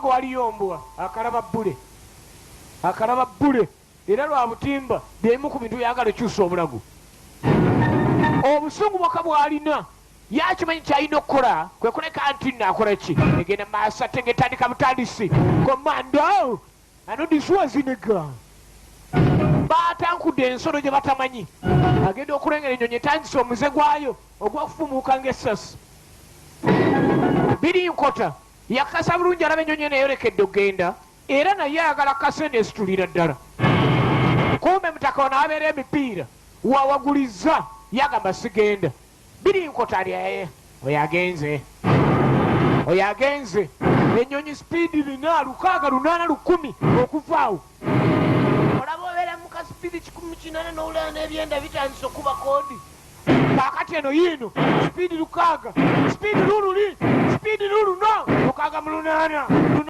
ewange waliyo mbwa akalaba bbule era lwa butimba byemu ku bintu byagala ekyusa obulago. Obusungu bwaka bwalina yakimanyi kyalina okukola kwe kuleka nti naakola ki egenda maaso ate ngaetandika butandisi komando ano diswazinega batankudde ensolo gye batamanyi agenda okulengera ennyonyi etandisa omuze gwayo ogwakufumuuka ng'essasi. Birinkota yakasa bulungi alaba ennyonyi neyolekedde okgenda era naye ayagala kase nesitulira ddala. Kumbe mutaka ono abeera emipiira wawaguliza yagamba sigenda. Birinkota alyaye oyo agenze ennyonyi sipiidi 4,8,10 okuvaawo. Olaba obeera muka sipiidi 18 n'owulira n'ebyenda bitandisa okuba koodi. Kaakati eno yiino sipiidi 6, sipiidi lululi, sipiidi luluno 6 mu 8.